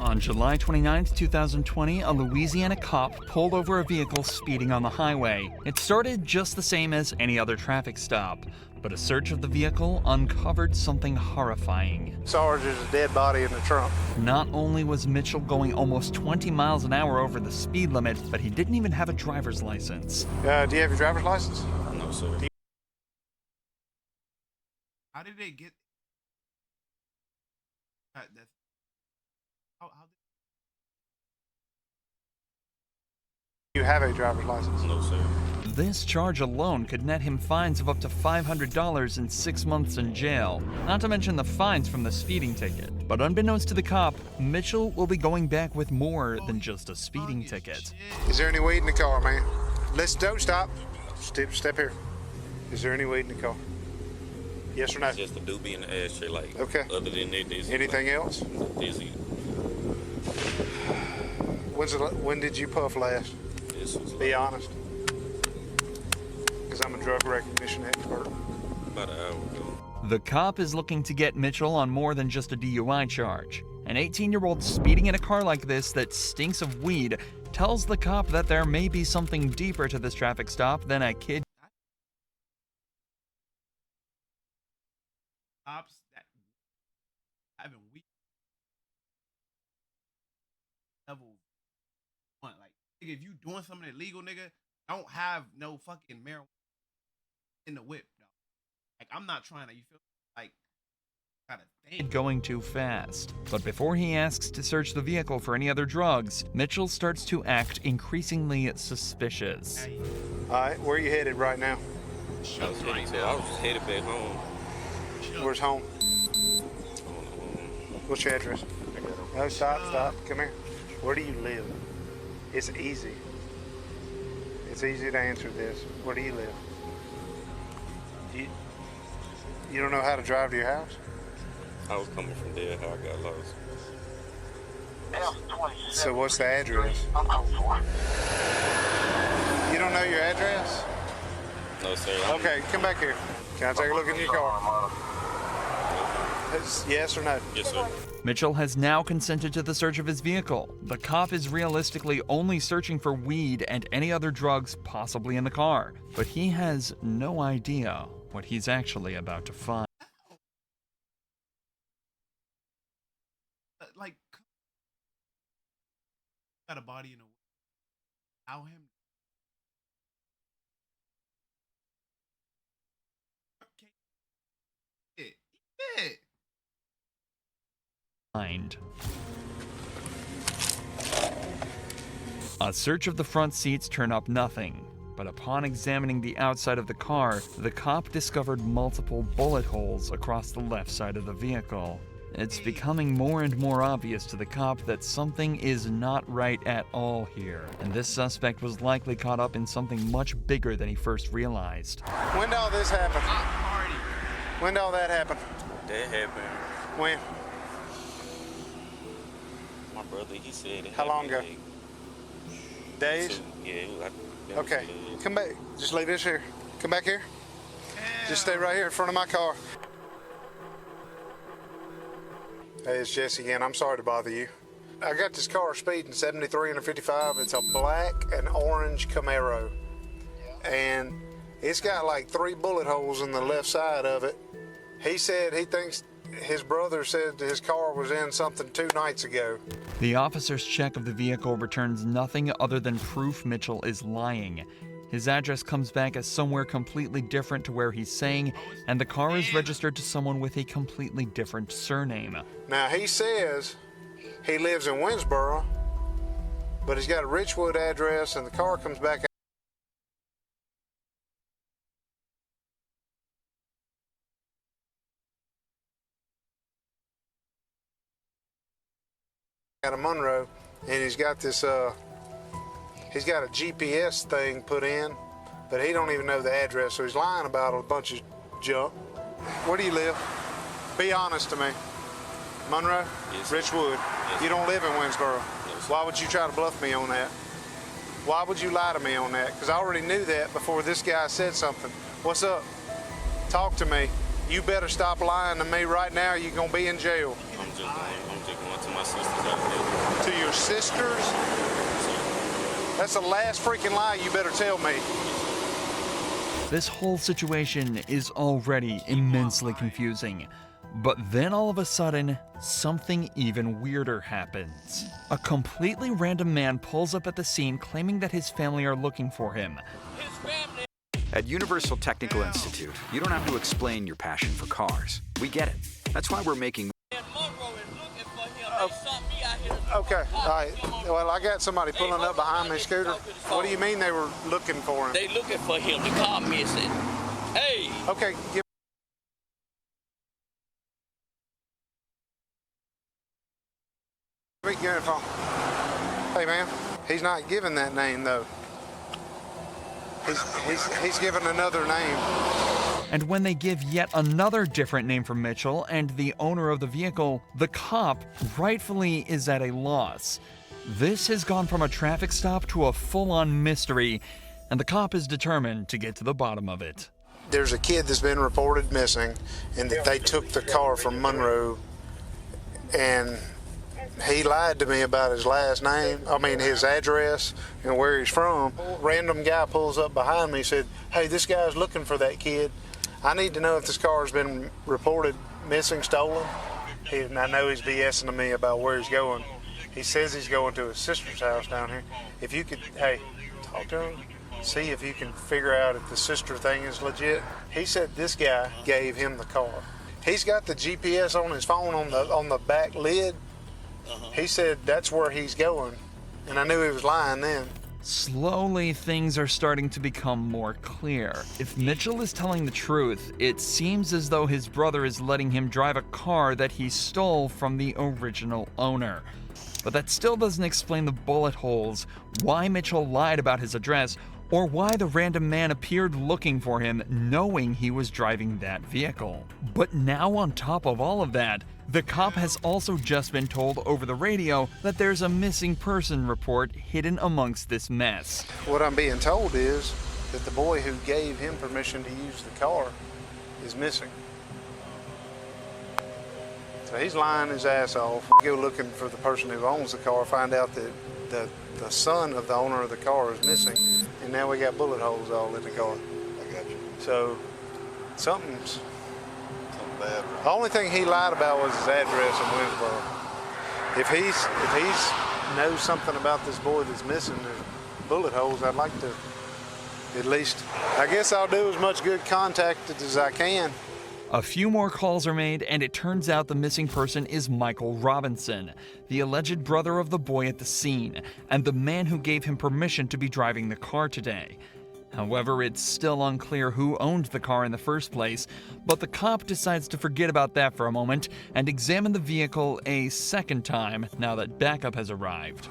On July 29, 2020, a Louisiana cop pulled over a vehicle speeding on the highway. It started just the same as any other traffic stop, but a search of the vehicle uncovered something horrifying. Sarge, there's a dead body in the trunk. Not only was Mitchell going almost 20 miles an hour over the speed limit, but he didn't even have a driver's license. Do you have your driver's license? No, sir. How did they get that? How You have a driver's license? No, sir. This charge alone could net him fines of up to $500 and 6 months in jail, not to mention the fines from the speeding ticket. But unbeknownst to the cop, Mitchell will be going back with more than just a speeding ticket. Is there any weed in the car, man? Don't stop. Step here. Is there any weed in the car? Yes or no? Just a doobie in the ashtray, like. Okay. Other than that, there's Anything else? There's it. When did you puff last? This was Be honest. Because I'm a drug recognition expert. about an hour ago. The cop is looking to get Mitchell on more than just a DUI charge. An 18-year-old speeding in a car like this that stinks of weed tells the cop that there may be something deeper to this traffic stop than a kid. cops that having weak level one, like nigga, if you doing something illegal, nigga, don't have no fucking marijuana in the whip, dog. Like I'm not trying to, you feel like gotta think. Going too fast. But before he asks to search the vehicle for any other drugs, Mitchell starts to act increasingly suspicious. All right, where are you headed right now? I was just headed back home. Where's home? What's your address? No, stop. Come here. Where do you live? It's easy. It's easy to answer this. Where do you live? You don't know how to drive to your house? I was coming from there, how I got lost. So what's the address? You don't know your address? No, sir. Okay, come back here. Can I take a look in your car? Yes or no? Yes, sir. Mitchell has now consented to the search of his vehicle. The cop is realistically only searching for weed and any other drugs possibly in the car, but he has no idea what he's actually about to find. Like got a body in a allow him. Yeah. A search of the front seats turned up nothing, but upon examining the outside of the car, the cop discovered multiple bullet holes across the left side of the vehicle. It's becoming more and more obvious to the cop that something is not right at all here, and this suspect was likely caught up in something much bigger than he first realized. When did all this happen? Party. When did all that happen? That happened. When? My brother, he said it How long happened, ago? Days? Yeah, it was, Okay, come back. Just leave this here. Come back here. Just stay right here in front of my car. Hey, it's Jesse again. I'm sorry to bother you. I got this car speeding 73 and a 55. It's a black and orange Camaro. And it's got like 3 bullet holes in the left side of it. He said he thinks his brother said his car was in something 2 nights ago. The officer's check of the vehicle returns nothing other than proof Mitchell is lying. His address comes back as somewhere completely different to where he's saying, and the car is registered to someone with a completely different surname. Now, he says he lives in Winsboro, but he's got a Richwood address, and the car comes back out of Monroe, and he's got this, he's got a GPS thing put in, but he don't even know the address, so he's lying about a bunch of junk. Where do you live? Be honest to me. Monroe? Yes. Richwood? Yes. You don't live in Winsboro? Yes. Why would you try to bluff me on that? Why would you lie to me on that? Because I already knew that before this guy said something. What's up? Talk to me. You better stop lying to me right now, or you're going to be in jail. I'm just going to my sister's out there. sisters? That's the last freaking lie you better tell me. This whole situation is already immensely confusing. But then all of a sudden, something even weirder happens. A completely random man pulls up at the scene claiming that his family are looking for him. At Universal Technical Institute, you don't have to explain your passion for cars. We get it. That's why we're making... Okay, all right. Well, I got somebody pulling up behind me, Scooter. What do you mean they were looking for him? They looking for him. The car missing. Hey. Okay, give me your phone. Hey, man, he's not giving that name, though. He's given another name. And when they give yet another different name for Mitchell and the owner of the vehicle, the cop rightfully is at a loss. This has gone from a traffic stop to a full-on mystery, and the cop is determined to get to the bottom of it. There's a kid that's been reported missing, and that they took the car from Monroe, and he lied to me about his last name, his address and where he's from. Random guy pulls up behind me and said, hey, this guy's looking for that kid. I need to know if this car's been reported missing, stolen. And I know he's BSing to me about where he's going. He says he's going to his sister's house down here. If you could, hey, talk to him, see if you can figure out if the sister thing is legit. He said this guy gave him the car. He's got the GPS on his phone on the back lid. He said that's where he's going, and I knew he was lying then. Slowly, things are starting to become more clear. If Mitchell is telling the truth, it seems as though his brother is letting him drive a car that he stole from the original owner. But that still doesn't explain the bullet holes, why Mitchell lied about his address, or why the random man appeared looking for him knowing he was driving that vehicle. But now on top of all of that, the cop has also just been told over the radio that there's a missing person report hidden amongst this mess. What I'm being told is that the boy who gave him permission to use the car is missing. So he's lying his ass off. Go looking for the person who owns the car, find out that the son of the owner of the car is missing, and now we got bullet holes all in the car. I got you. So something's... Something bad, bro. The only thing he lied about was his address in Winsboro. If he's knows something about this boy that's missing, there's bullet holes, I'd like to at least, I guess I'll do as much good contact as I can. A few more calls are made, and it turns out the missing person is Michael Robinson, the alleged brother of the boy at the scene, and the man who gave him permission to be driving the car today. However, it's still unclear who owned the car in the first place, but the cop decides to forget about that for a moment and examine the vehicle a second time now that backup has arrived.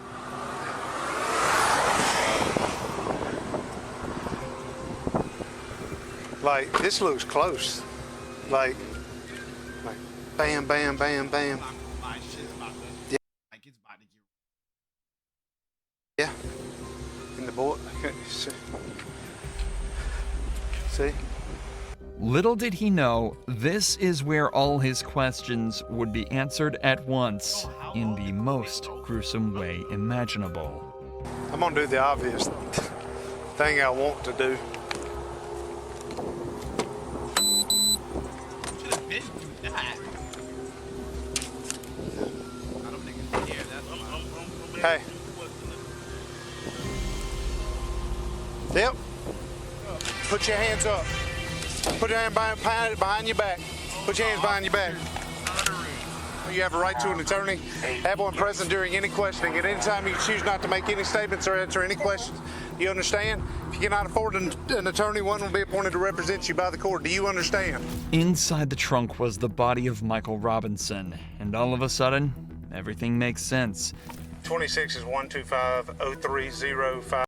Like, this looks close. Like bam, bam, bam, bam. Yeah. Like it's about to get. Yeah. And the boy, see? Little did he know, this is where all his questions would be answered at once, in the most gruesome way imaginable. I'm gonna do the obvious thing I want to do. Should have been do that. I don't think it's here. That's Hey. Yep. Put your hands up. Put your hand behind your back. Put your hands behind your back. You have a right to an attorney. Have one present during any questioning. At any time, you choose not to make any statements or answer any questions. You understand? If you cannot afford an attorney, one will be appointed to represent you by the court. Do you understand? Inside the trunk was the body of Michael Robinson, and all of a sudden, everything makes sense. 26 is 125-0305.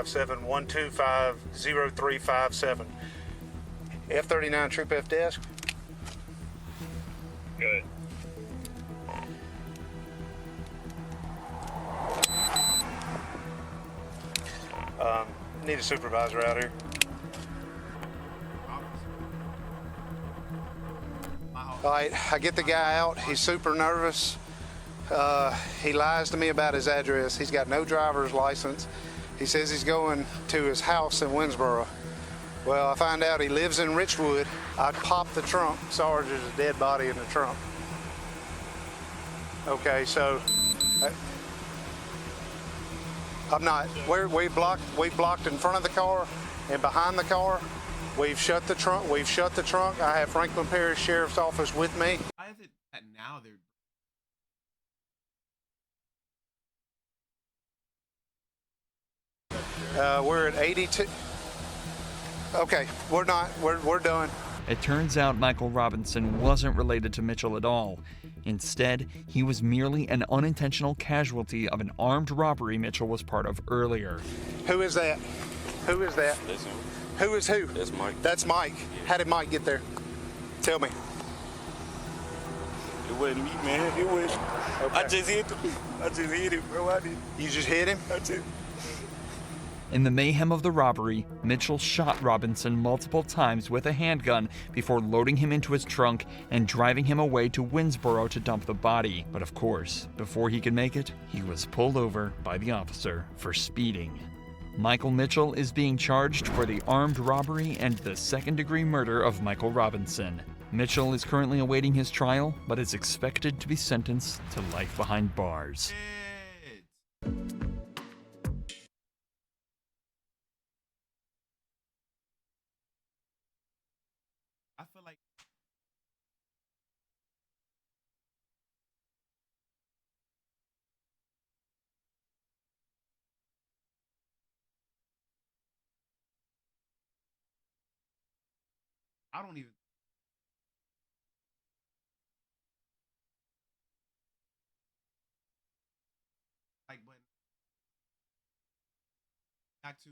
Seven 125-0357. F39 Troop F desk. Good. Need a supervisor out here. my house. All right, I get the guy out. He's super nervous. He lies to me about his address. He's got no driver's license. He says he's going to his house in Winsboro. Well, I find out he lives in Richwood. I pop the trunk. Sarge, there's a dead body in the trunk. Okay, so I'm not. We blocked in front of the car and behind the car. We've shut the trunk. I have Franklin Parish Sheriff's Office with me. Why is it that now they're We're at 82. Okay, we're not. We're done. It turns out Michael Robinson wasn't related to Mitchell at all. Instead, he was merely an unintentional casualty of an armed robbery Mitchell was part of earlier. Who is that? Who is that? That's him. Who is who? That's Mike. That's Mike. How did Mike get there? Tell me. It wasn't me, man. It was. Okay. I just hit him, bro. I did. You just hit him? I just. In the mayhem of the robbery, Mitchell shot Robinson multiple times with a handgun before loading him into his trunk and driving him away to Winsboro to dump the body. But of course, before he could make it, he was pulled over by the officer for speeding. Michael Mitchell is being charged for the armed robbery and the second-degree murder of Michael Robinson. Mitchell is currently awaiting his trial, but is expected to be sentenced to life behind bars. I feel like I don't even like, but back to